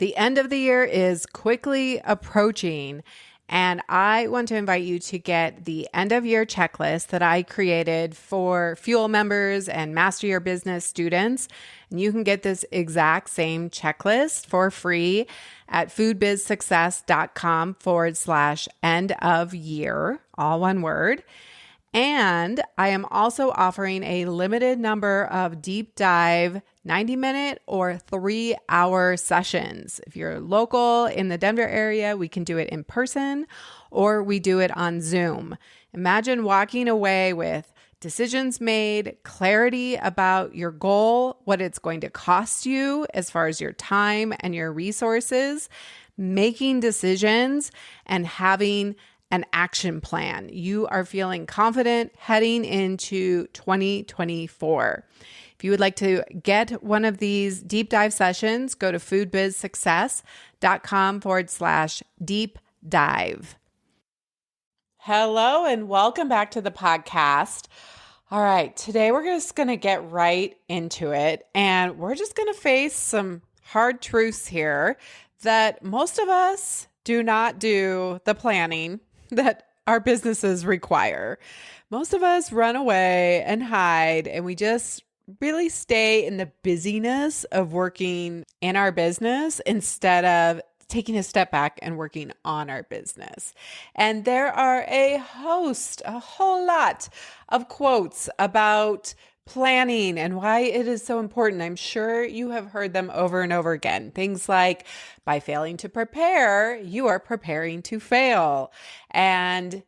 The end of the year is quickly approaching, and I want to invite you to get the end of year checklist that I created for Fuel members and Master Your Business students. And you can get this exact same checklist for free at foodbizsuccess.com/end of year, all one word. And I am also offering a limited number of deep dive 90-minute or 3-hour sessions. If you're local in the Denver area, we can do it in person or we do it on Zoom. Imagine walking away with decisions made, clarity about your goal, what it's going to cost you as far as your time and your resources, making decisions, and having an action plan. You are feeling confident heading into 2024. If you would like to get one of these deep dive sessions, go to foodbizsuccess.com/deep dive. Hello and welcome back to the podcast. All right, today we're just going to get right into it, and we're just going to face some hard truths here that most of us do not do the planning that our businesses require. Most of us run away and hide, and we just really stay in the busyness of working in our business instead of taking a step back and working on our business. And there are a whole lot of quotes about planning and why it is so important. I'm sure you have heard them over and over again. Things like, by failing to prepare, you are preparing to fail. And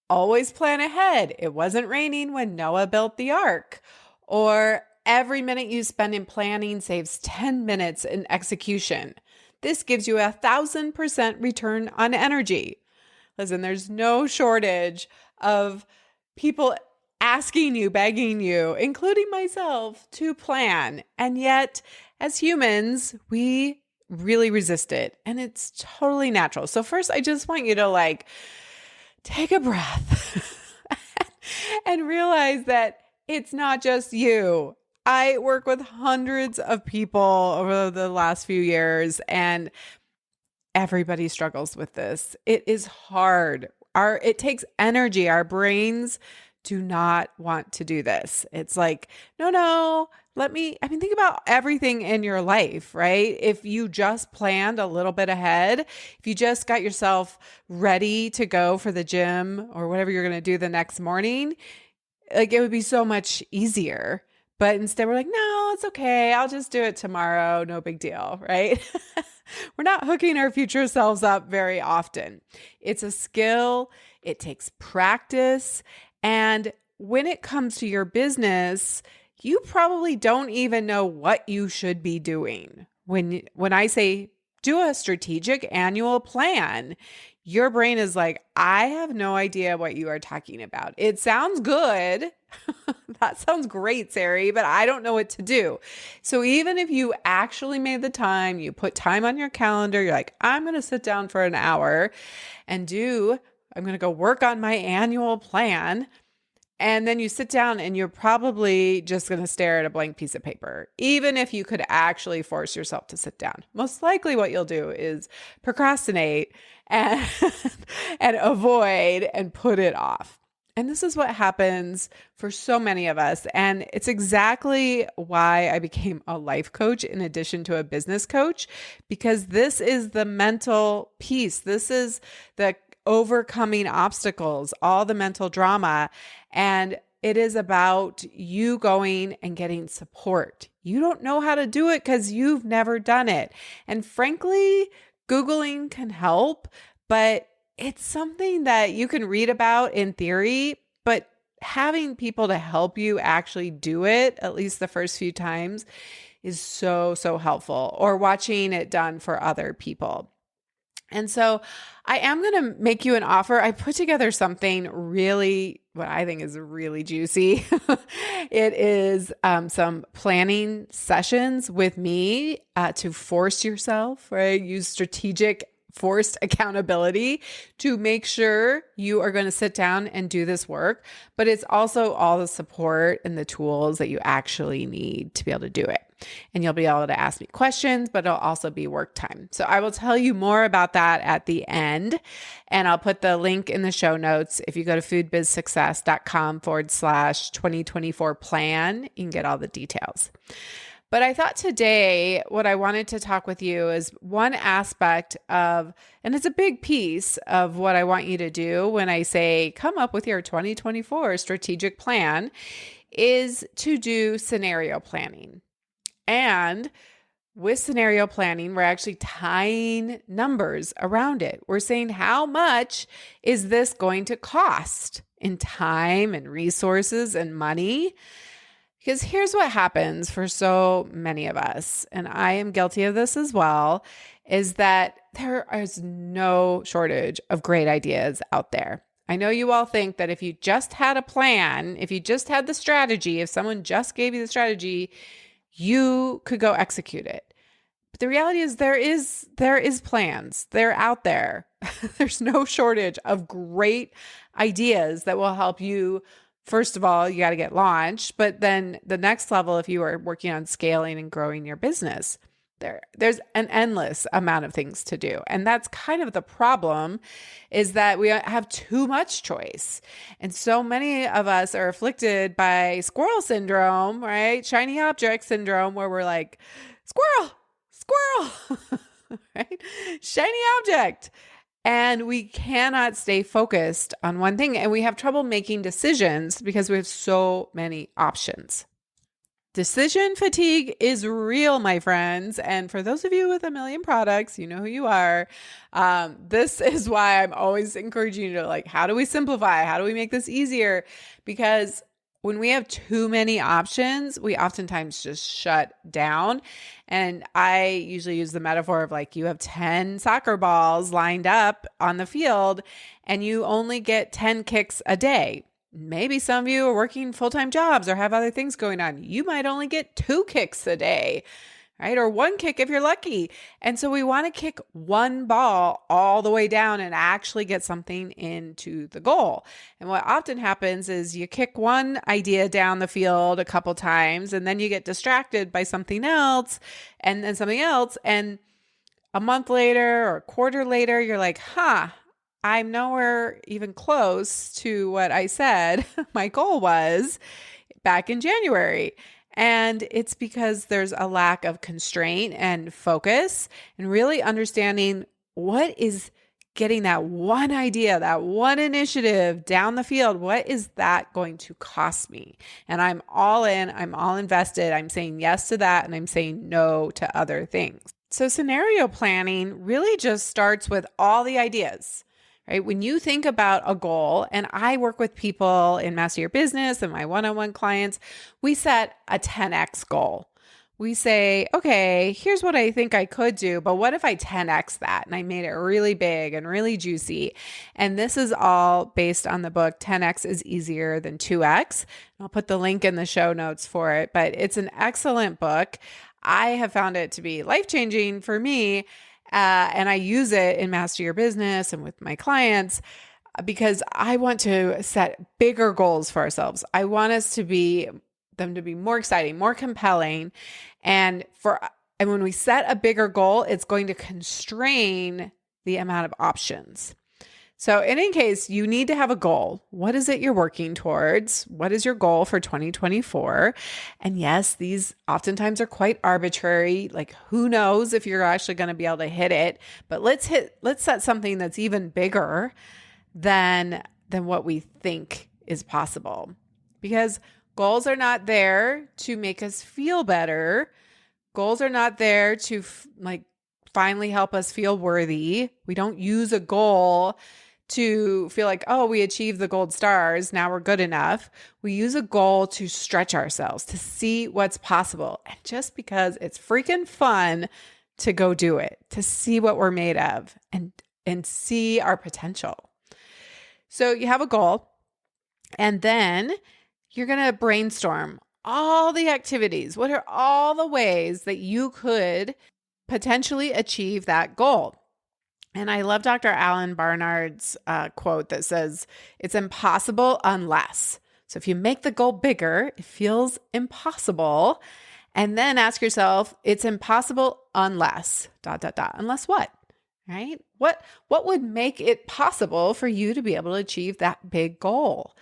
always plan ahead. It wasn't raining when Noah built the ark. Or every minute you spend in planning saves 10 minutes in execution. This gives you 1,000% return on energy. Listen, there's no shortage of people asking you, begging you, including myself, to plan. And yet, as humans, we really resist it. And it's totally natural. So first, I just want you to take a breath and realize that it's not just you. I work with hundreds of people over the last few years, and everybody struggles with this. It is hard. It takes energy. Our brains do not want to do this. It's like, no, think about everything in your life, right? If you just planned a little bit ahead, if you just got yourself ready to go for the gym or whatever you're going to do the next morning, it would be so much easier. But instead we're like, no, it's okay. I'll just do it tomorrow. No big deal, right? We're not hooking our future selves up very often. It's a skill. It takes practice. And when it comes to your business, you probably don't even know what you should be doing. When I say do a strategic annual plan, your brain is like, I have no idea what you are talking about. It sounds good. That sounds great, Sari, but I don't know what to do. So even if you actually made the time, you put time on your calendar, you're like, I'm going to sit down for an hour I'm going to go work on my annual plan. And then you sit down and you're probably just going to stare at a blank piece of paper, even if you could actually force yourself to sit down. Most likely what you'll do is procrastinate and, and avoid and put it off. And this is what happens for so many of us. And it's exactly why I became a life coach in addition to a business coach, because this is the mental piece. This is the overcoming obstacles, all the mental drama. And it is about you going and getting support. You don't know how to do it because you've never done it. And frankly, Googling can help, but it's something that you can read about in theory, but having people to help you actually do it, at least the first few times, is so, so helpful, or watching it done for other people. And so I am going to make you an offer. I put together something really, what I think is really juicy. It is some planning sessions with me to force yourself, right? Use strategic forced accountability to make sure you are going to sit down and do this work. But it's also all the support and the tools that you actually need to be able to do it. And you'll be able to ask me questions, but it'll also be work time. So I will tell you more about that at the end. And I'll put the link in the show notes. If you go to foodbizsuccess.com/2024 plan, you can get all the details. But I thought today what I wanted to talk with you is one aspect of, and it's a big piece of what I want you to do when I say come up with your 2024 strategic plan, is to do scenario planning. And with scenario planning, we're actually tying numbers around it. We're saying, how much is this going to cost in time and resources and money? Because here's what happens for so many of us, and I am guilty of this as well, is that there is no shortage of great ideas out there. I know you all think that if you just had a plan, if you just had the strategy, if someone just gave you the strategy, you could go execute it. But the reality is there is plans. They're out there. There's no shortage of great ideas that will help you. First of all, you got to get launched, but then the next level, if you are working on scaling and growing your business, there's an endless amount of things to do. And that's kind of the problem, is that we have too much choice. And so many of us are afflicted by squirrel syndrome, right? Shiny object syndrome, where we're like, squirrel, right? Shiny object. And we cannot stay focused on one thing. And we have trouble making decisions because we have so many options. Decision fatigue is real, my friends. And for those of you with a million products, you know who you are. This is why I'm always encouraging you to how do we simplify? How do we make this easier? Because when we have too many options, we oftentimes just shut down. And I usually use the metaphor of you have 10 soccer balls lined up on the field and you only get 10 kicks a day. Maybe some of you are working full-time jobs or have other things going on. You might only get 2 kicks a day, right? Or 1 kick if you're lucky. And so we want to kick one ball all the way down and actually get something into the goal. And what often happens is you kick one idea down the field a couple times and then you get distracted by something else and then something else. And a month later or a quarter later, you're like, I'm nowhere even close to what I said my goal was back in January. And it's because there's a lack of constraint and focus and really understanding what is getting that one idea, that one initiative down the field. What is that going to cost me? And I'm all in, I'm all invested. I'm saying yes to that and I'm saying no to other things. So scenario planning really just starts with all the ideas. Right? When you think about a goal, and I work with people in Master Your Business and my one-on-one clients, we set a 10x goal. We say, okay, here's what I think I could do, but what if I 10x that? And I made it really big and really juicy. And this is all based on the book, 10x is easier than 2x. I'll put the link in the show notes for it, but it's an excellent book. I have found it to be life-changing for me. And I use it in Master Your Business and with my clients because I want to set bigger goals for ourselves. I want them to be more exciting, more compelling. And when we set a bigger goal, it's going to constrain the amount of options. So in any case, you need to have a goal. What is it you're working towards? What is your goal for 2024? And yes, these oftentimes are quite arbitrary. Who knows if you're actually going to be able to hit it, but let's set something that's even bigger than what we think is possible. Because goals are not there to make us feel better. Goals are not there to finally help us feel worthy. We don't use a goal to feel like, oh, we achieved the gold stars, now we're good enough. We use a goal to stretch ourselves, to see what's possible. And just because it's freaking fun to go do it, to see what we're made of and see our potential. So you have a goal, and then you're going to brainstorm all the activities. What are all the ways that you could potentially achieve that goal? And I love Dr. Alan Barnard's quote that says, it's impossible unless. So if you make the goal bigger, it feels impossible. And then ask yourself, it's impossible unless, ... Unless what? Right? What would make it possible for you to be able to achieve that big goal?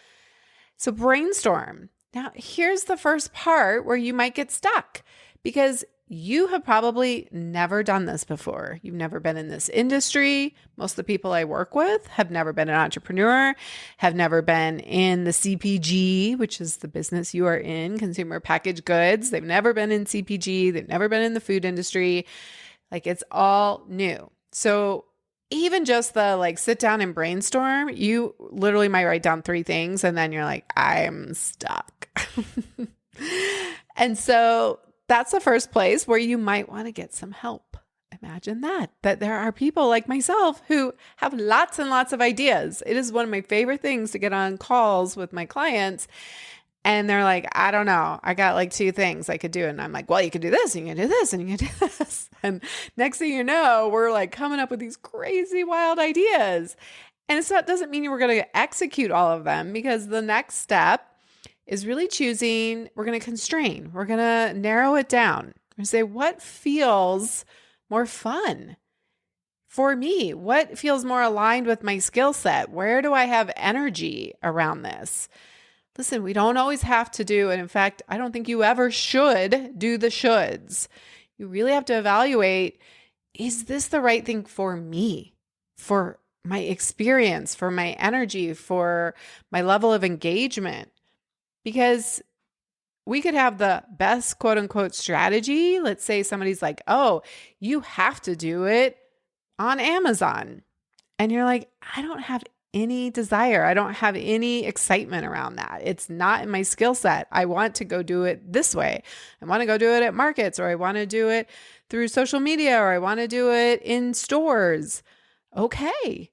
So brainstorm. Now, here's the first part where you might get stuck because you have probably never done this before. You've never been in this industry. Most of the people I work with have never been an entrepreneur, have never been in the CPG, which is the business you are in, consumer packaged goods. They've never been in CPG. They've never been in the food industry. Like, it's all new. So even just the sit down and brainstorm, you literally might write down 3 things and then you're like, I'm stuck. And so that's the first place where you might want to get some help. Imagine that there are people like myself who have lots and lots of ideas. It is one of my favorite things to get on calls with my clients. And they're like, I don't know. I got 2 things I could do. And I'm like, well, you could do this and you can do this and you can do this. And next thing you know, we're coming up with these crazy, wild ideas. And so that doesn't mean we're going to execute all of them, because the next step is really choosing, we're going to constrain. We're going to narrow it down and say, what feels more fun for me? What feels more aligned with my skill set? Where do I have energy around this? Listen, we don't always have to do, and in fact, I don't think you ever should do the shoulds. You really have to evaluate, is this the right thing for me, for my experience, for my energy, for my level of engagement? Because we could have the best quote unquote strategy. Let's say somebody's like, oh, you have to do it on Amazon. And you're like, I don't have any desire. I don't have any excitement around that. It's not in my skill set. I want to go do it this way. I want to go do it at markets, or I want to do it through social media, or I want to do it in stores. Okay.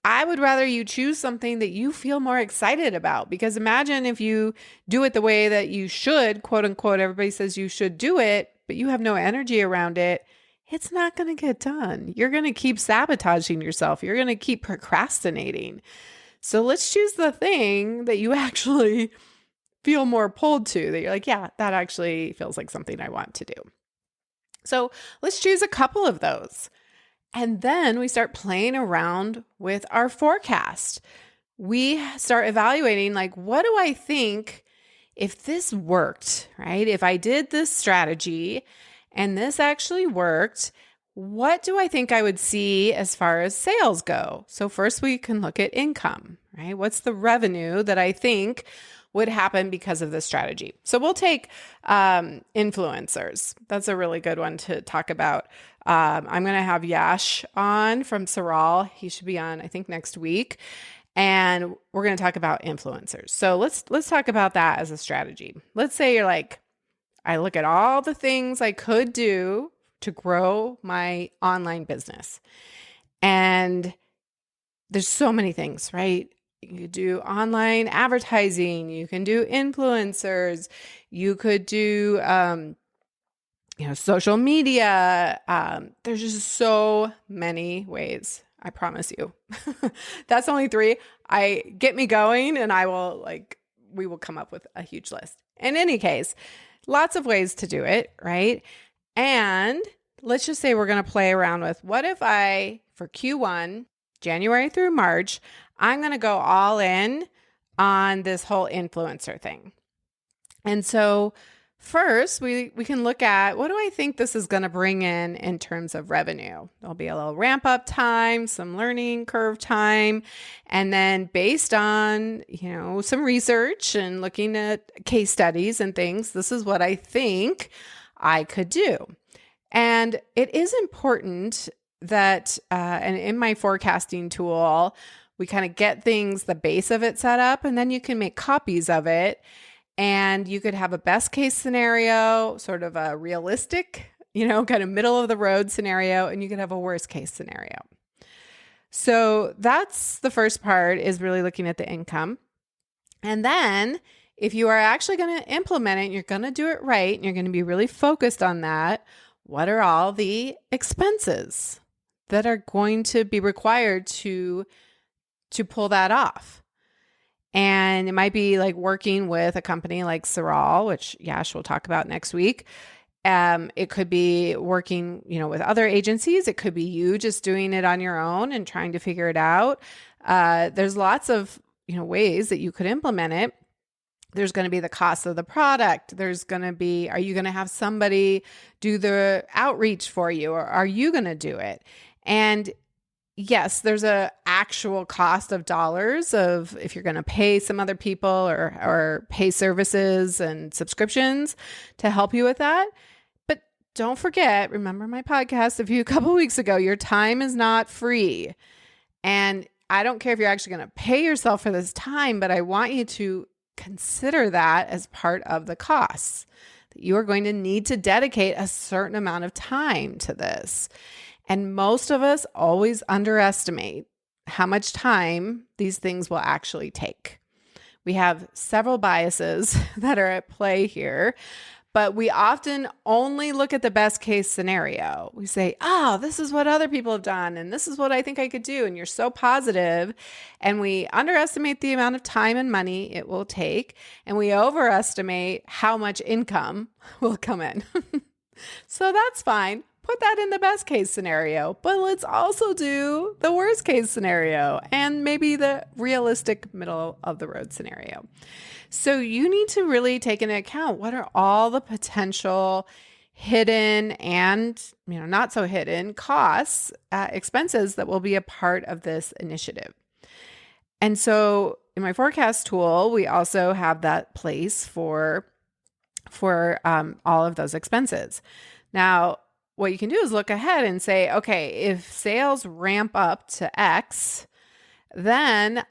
I would rather you choose something that you feel more excited about, because imagine if you do it the way that you should, quote unquote, everybody says you should do it, but you have no energy around it. It's not going to get done. You're going to keep sabotaging yourself. You're going to keep procrastinating. So let's choose the thing that you actually feel more pulled to, that you're like, yeah, that actually feels like something I want to do. So let's choose a couple of those. And then we start playing around with our forecast. We start evaluating, what do I think if this worked, right? If I did this strategy and this actually worked, what do I think I would see as far as sales go? So first we can look at income, right? What's the revenue that I think would happen because of this strategy? So we'll take influencers. That's a really good one to talk about. I'm going to have Yash on from Sari. He should be on, I think, next week. And we're going to talk about influencers. So let's talk about that as a strategy. Let's say you're like, I look at all the things I could do to grow my online business. And there's so many things, right? You could do online advertising. You can do influencers. You could do, social media. There's just so many ways. I promise you. That's only 3. Get me going and we will come up with a huge list. In any case, lots of ways to do it, right? And let's just say we're going to play around with, what if for Q1, January through March, I'm going to go all in on this whole influencer thing. And so first, we can look at, what do I think this is going to bring in terms of revenue? There'll be a little ramp up time, some learning curve time. And then based on, some research and looking at case studies and things, this is what I think I could do. And it is important that, and in my forecasting tool, we kind of get the base of it set up, and then you can make copies of it. And you could have a best case scenario, sort of a realistic kind of middle of the road scenario, and you could have a worst case scenario. So that's the first part, is really looking at the income. And then if you are actually going to implement it, you're going to do it right, and you're going to be really focused on that, what are all the expenses that are going to be required to pull that off? And it might be like working with a company like Sari, which Yash will talk about next week. It could be working, with other agencies. It could be you just doing it on your own and trying to figure it out. There's lots of, ways that you could implement it. There's going to be the cost of the product. There's going to be, are you going to have somebody do the outreach for you, or are you going to do it? And yes, there's a actual cost of dollars of if you're going to pay some other people or pay services and subscriptions to help you with that. But don't forget, remember my podcast a couple weeks ago, your time is not free. And I don't care if you're actually going to pay yourself for this time, but I want you to consider that as part of the costs, that you are going to need to dedicate a certain amount of time to this. And most of us always underestimate how much time these things will actually take. We have several biases that are at play here, but we often only look at the best case scenario. We say, this is what other people have done, and this is what I think I could do. And you're so positive, and we underestimate the amount of time and money it will take, and we overestimate how much income will come in. So that's fine. Put that in the best case scenario, but let's also do the worst case scenario and maybe the realistic middle of the road scenario. So you need to really take into account, what are all the potential hidden and, not so hidden costs, expenses that will be a part of this initiative. And so in my forecast tool, we also have that place for all of those expenses. Now, what you can do is look ahead and say, okay, if sales ramp up to X, then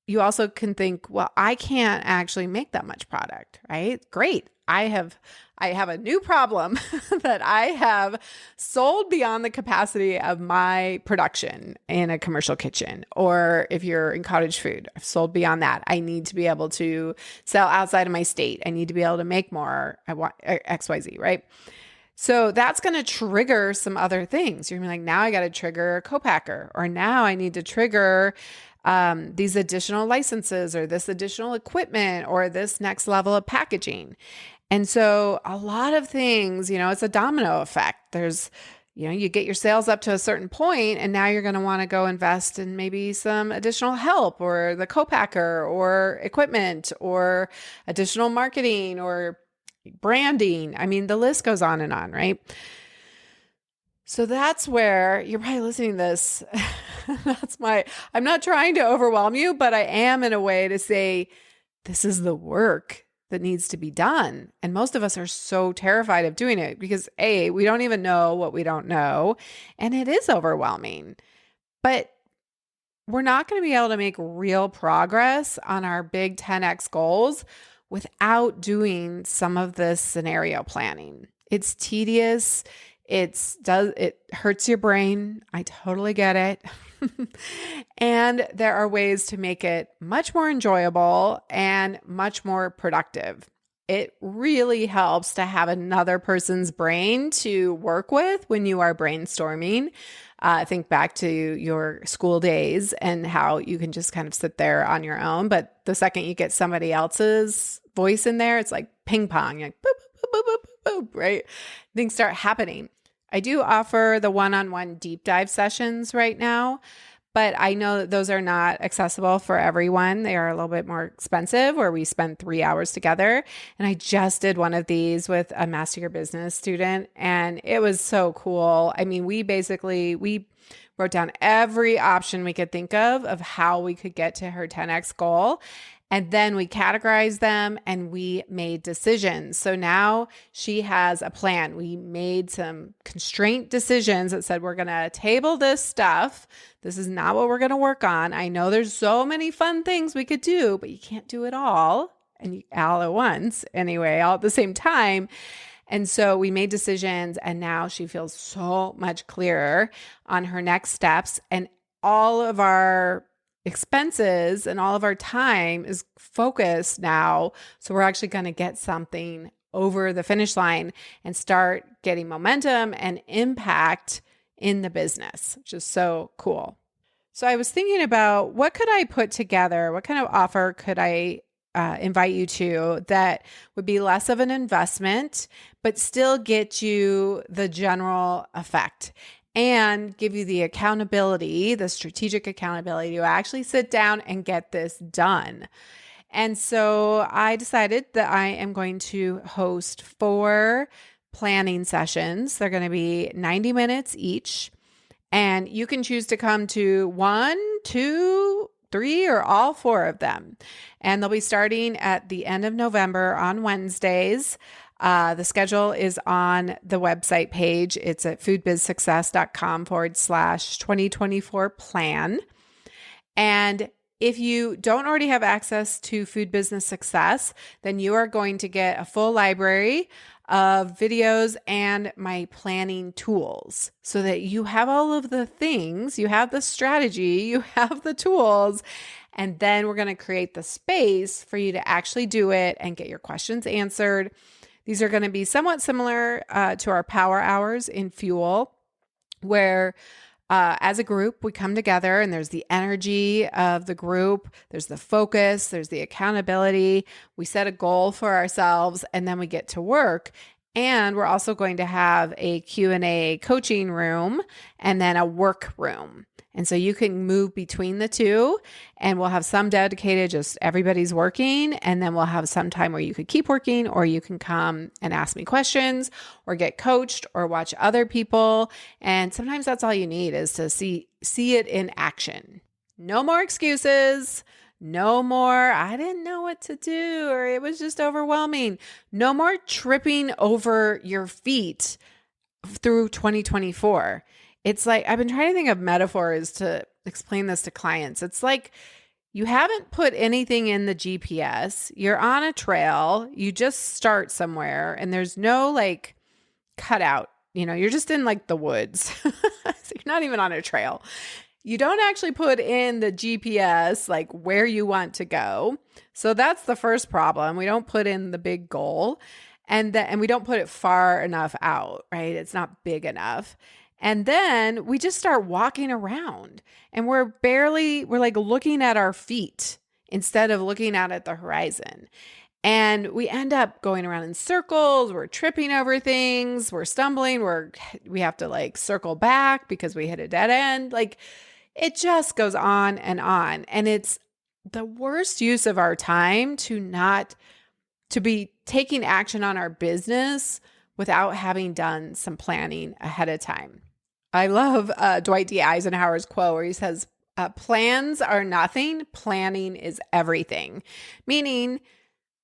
you also can think, well, I can't actually make that much product, right? Great. I have a new problem that I have sold beyond the capacity of my production in a commercial kitchen. Or if you're in cottage food, I've sold beyond that. I need to be able to sell outside of my state. I need to be able to make more. I want XYZ, right? So that's going to trigger some other things. You're going to be like, now I got to trigger a co-packer, or now I need to trigger these additional licenses, or this additional equipment, or this next level of packaging. And so a lot of things, it's a domino effect. There's, you get your sales up to a certain point, and now you're going to want to go invest in maybe some additional help, or the co-packer, or equipment, or additional marketing, or branding. I mean, the list goes on and on, right? So that's where you're probably listening to this. I'm not trying to overwhelm you, but I am in a way to say, this is the work that needs to be done. And most of us are so terrified of doing it because we don't even know what we don't know. And it is overwhelming, but we're not going to be able to make real progress on our big 10X goals without doing some of this scenario planning. It's tedious. It hurts your brain. I totally get it. And there are ways to make it much more enjoyable and much more productive. It really helps to have another person's brain to work with when you are brainstorming. Think back to your school days and how you can just kind of sit there on your own. But the second you get somebody else's voice in there, it's like ping pong, you're like boop, boop, boop, boop, boop, boop, right? Things start happening. I do offer the one-on-one deep dive sessions right now, but I know that those are not accessible for everyone. They are a little bit more expensive, where we spend 3 hours together. And I just did one of these with a Master Your Business student, and it was so cool. I mean, we wrote down every option we could think of how we could get to her 10X goal. And then we categorized them and we made decisions. So now she has a plan. We made some constraint decisions that said, we're going to table this stuff. This is not what we're going to work on. I know there's so many fun things we could do, but you can't do it all, and all at once anyway, all at the same time. And so we made decisions, and now she feels so much clearer on her next steps. And all of our expenses and all of our time is focused now. So we're actually going to get something over the finish line and start getting momentum and impact in the business, which is so cool. So I was thinking about what could I put together? What kind of offer could I invite you to that would be less of an investment, but still get you the general effect and give you the accountability, the strategic accountability to actually sit down and get this done. And so I decided that I am going to host 4 planning sessions. They're going to be 90 minutes each. And you can choose to come to 1, 2, 3, or all 4 of them. And they'll be starting at the end of November on Wednesdays. The schedule is on the website page. It's at foodbizsuccess.com/2024 plan. And if you don't already have access to Food Business Success, then you are going to get a full library of videos and my planning tools so that you have all of the things, you have the strategy, you have the tools, and then we're going to create the space for you to actually do it and get your questions answered. These are going to be somewhat similar to our power hours in Fuel, where as a group, we come together and there's the energy of the group, there's the focus, there's the accountability. We set a goal for ourselves and then we get to work. And we're also going to have a Q&A coaching room and then a work room. And so you can move between the two, and we'll have some dedicated, just everybody's working. And then we'll have some time where you could keep working, or you can come and ask me questions or get coached or watch other people. And sometimes that's all you need is to see it in action. No more excuses. No more, I didn't know what to do, or it was just overwhelming. No more tripping over your feet through 2024. It's like, I've been trying to think of metaphors to explain this to clients. It's like you haven't put anything in the GPS. You're on a trail. You just start somewhere and there's no like cutout. You're just in like the woods. So you're not even on a trail. You don't actually put in the GPS, like where you want to go. So that's the first problem. We don't put in the big goal and we don't put it far enough out, right? It's not big enough. And then we just start walking around and we're like looking at our feet instead of looking out at the horizon. And we end up going around in circles. We're tripping over things. We're stumbling. We have to like circle back because we hit a dead end. Like it just goes on. And it's the worst use of our time to be taking action on our business without having done some planning ahead of time. I love Dwight D. Eisenhower's quote where he says, plans are nothing, planning is everything. Meaning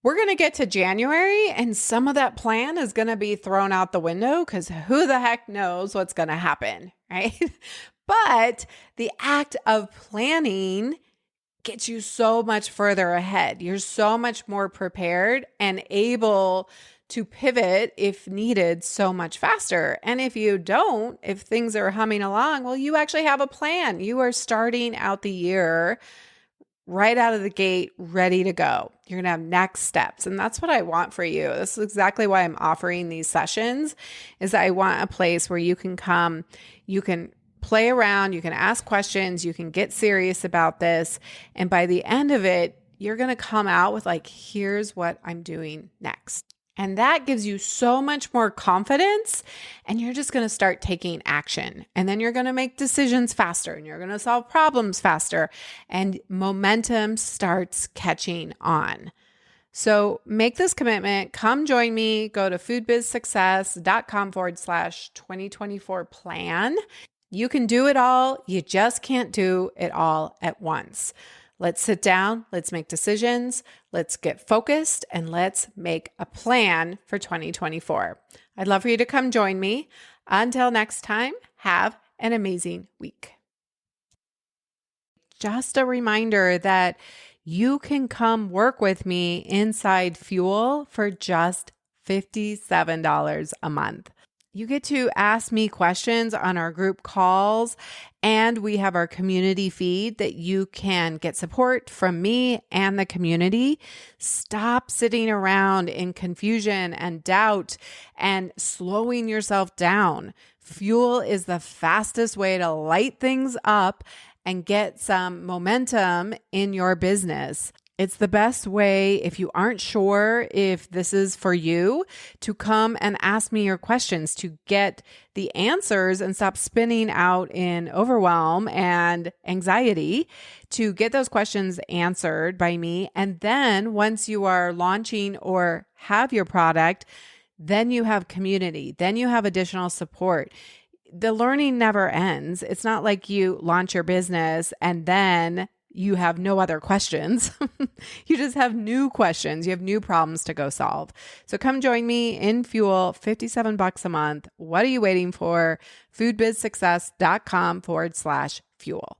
we're going to get to January and some of that plan is going to be thrown out the window because who the heck knows what's going to happen, right? But the act of planning gets you so much further ahead. You're so much more prepared and able to pivot if needed so much faster. And if you don't, if things are humming along, well, you actually have a plan. You are starting out the year right out of the gate, ready to go. You're going to have next steps. And that's what I want for you. This is exactly why I'm offering these sessions is I want a place where you can come, you can play around, you can ask questions, you can get serious about this. And by the end of it, you're going to come out with like, here's what I'm doing next. And that gives you so much more confidence and you're just going to start taking action. And then you're going to make decisions faster and you're going to solve problems faster and momentum starts catching on. So make this commitment. Come join me. Go to foodbizsuccess.com/2024 plan. You can do it all. You just can't do it all at once. Let's sit down, let's make decisions, let's get focused, and let's make a plan for 2024. I'd love for you to come join me. Until next time, have an amazing week. Just a reminder that you can come work with me inside Fuel for just $57 a month. You get to ask me questions on our group calls, and we have our community feed that you can get support from me and the community. Stop sitting around in confusion and doubt and slowing yourself down. Fuel is the fastest way to light things up and get some momentum in your business. It's the best way, if you aren't sure if this is for you, to come and ask me your questions to get the answers and stop spinning out in overwhelm and anxiety, to get those questions answered by me. And then once you are launching or have your product, then you have community, then you have additional support. The learning never ends. It's not like you launch your business and then you have no other questions. You just have new questions. You have new problems to go solve. So come join me in Fuel, $57 a month. What are you waiting for? foodbizsuccess.com/fuel.